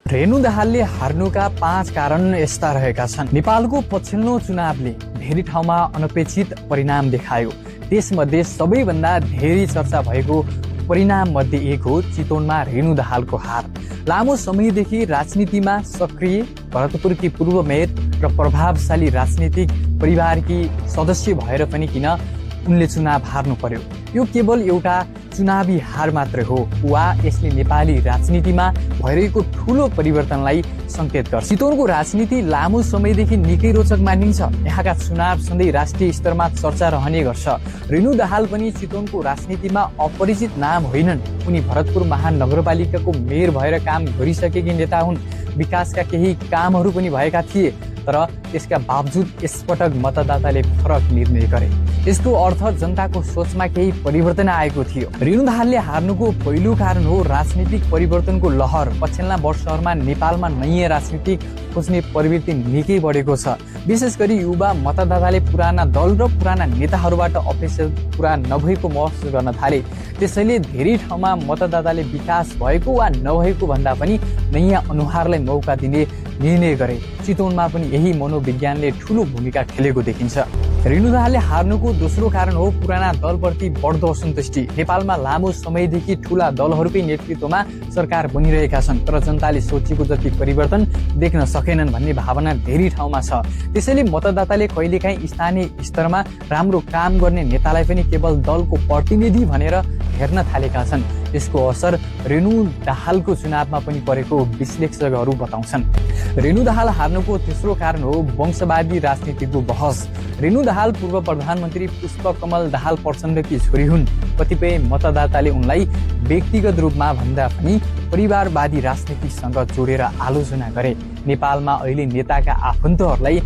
रेणु दाहालले हार्नुका 5 कारण यस्ता रहेका छन्। नेपालको पछिल्लो चुनावले धेरै ठाउँमा अनपेक्षित परिणाम देखायो। त्यसमध्ये सबैभन्दा धेरै चर्चा भएको परिणाम मध्ये एक हो चितवनमा रेणु दाहालको हार। लामो समयदेखि राजनीतिमा सक्रिय भरतपुरकी पूर्व मेयर र प्रभावशाली राजनीतिक परिवारकी सदस्य भएर पनि किन उनले चुनाव हार्नु पर्यो? यो केवल एउटा चुनावी हार मात्र हो वा यसले नेपाली राजनीतिमा भइरहेको ठूलो परिवर्तनलाई संकेत गर्छ? चितवनको राजनीति लामो समयदेखि निकै रोचक मानिन्छ। यहाँका चुनाव सधैँ राष्ट्रिय स्तरमा चर्चा रहने गर्छ। रेणु दाहाल पनि चितवनको राजनीतिमा अपरिचित नाम होइनन्। उनी भरतपुर महानगरपालिकाको मेयर भएर काम गरिसकेकी नेता हुन्। विकासका केही कामहरू पनि भएका थिए, तर त्यसका बावजुद यसपटक मतदाताले फरक निर्णय गरे। यसको अर्थ जनताको सोचमा केही परिवर्तन आएको थियो। रेणु दाहालले हार्नुको पहिलो कारण हो राजनीतिक परिवर्तनको लहर। पछिल्ला वर्षहरूमा नेपालमा नयाँ राजनीतिक खोज्ने प्रवृत्ति निकै बढेको छ। विशेष गरी युवा मतदाताले पुराना दल र पुराना नेताहरूबाट अपेक्षा पूरा नभएको महसुस गर्न थाले। त्यसैले धेरै ठाउँमा मतदाताले विकास भएको वा नभएको भन्दा पनि नयाँ अनुहारलाई मौका दिने निर्णय गरे। चितवनमा पनि यही मनोविज्ञानले ठूलो भूमिका खेलेको देखिन्छ। रेणु दाहालले हार्नुको दोस्रो कारण हो पुराना दलप्रति बढ्दो असन्तुष्टि। नेपालमा लामो समयदेखि ठूला दलहरूकै नेतृत्वमा सरकार बनिरहेका छन्, तर जनताले सोचेको जति परिवर्तन देख्न सकेनन् भन्ने भावना धेरै ठाउँमा छ। त्यसैले मतदाताले कहिलेकाहीँ स्थानीय स्तरमा राम्रो काम गर्ने नेतालाई पनि केवल दलको प्रतिनिधि भनेर हेर्न थालेका छन्। यसको असर रेणु दाहालको चुनावमा पनि परेको विश्लेषकहरू बताउँछन्। रेणु दाहाल हार्नुको तेस्रो कारण हो वंशवादी राजनीतिको बहस। रेणु दाहाल पूर्व प्रधानमन्त्री पुष्पकमल दाहाल प्रचण्डकी छोरी हुन्। कतिपय मतदाताले उनलाई व्यक्तिगत रूपमा भन्दा पनि परिवारवादी राजनीतिसँग जोडेर आलोचना गरे। नेपालमा अहिले नेताका आफन्तहरूलाई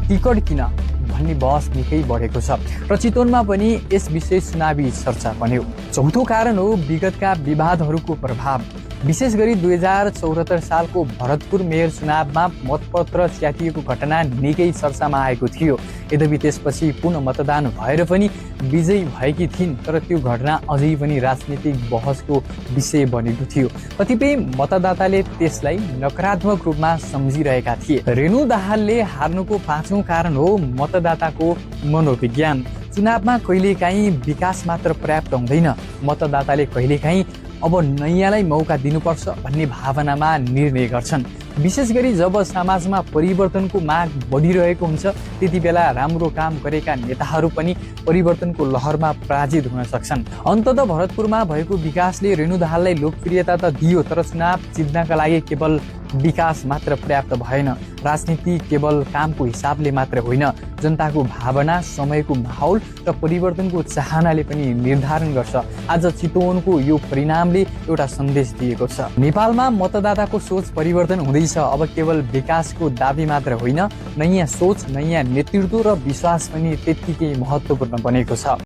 टिकट किन भन्ने बहस निकै बढेको छ र चितवनमा पनि यस विषय चुनावी चर्चा बन्यो। चौथो कारण हो विगतका विवादहरूको प्रभाव। विशेष गरी 2074 सालको भरतपुर मेयर चुनावमा मतपत्र च्यातिएको घटना निकै चर्चामा आएको थियो। यद्यपि त्यसपछि पुनः मतदान भएर पनि विजयी भएकी थिइन्, तर त्यो घटना अझै पनि राजनीतिक बहसको विषय बनेको थियो। कतिपय मतदाताले त्यसलाई नकारात्मक रूपमा सम्झिरहेका थिए। रेणु दाहालले हार्नुको पाँचौं कारण हो मतदाताको मनोविज्ञान। चुनावमा कहिलेकाहीँ विकास मात्र पर्याप्त हुँदैन। मतदाताले कहिलेकाहीँ अब नयाँलाई मौका दिनुपर्छ भन्ने भावनामा निर्णय गर्छन्। विशेष गरी जब समाजमा परिवर्तनको माग बढिरहेको हुन्छ, त्यति बेला राम्रो काम गरेका नेताहरू पनि परिवर्तनको लहरमा पराजित हुन सक्छन्। अन्ततः भरतपुरमा भएको विकासले रेणु दाहाललाई लोकप्रियता त दियो, तर चुनाव जित्नका लागि केवल विकास मात्र पर्याप्त भएन। राजनीति केवल कामको हिसाबले मात्र होइन, जनताको भावना, समयको माहौल र परिवर्तनको चाहनाले पनि निर्धारण गर्छ। आज चितवनको यो परिणामले एउटा सन्देश दिएको छ। नेपालमा मतदाताको सोच परिवर्तन हुँदैछ। अब केवल विकासको दाबी मात्र होइन, नयाँ सोच, नयाँ नेतृत्व र विश्वास पनि त्यत्तिकै महत्त्वपूर्ण बनेको छ।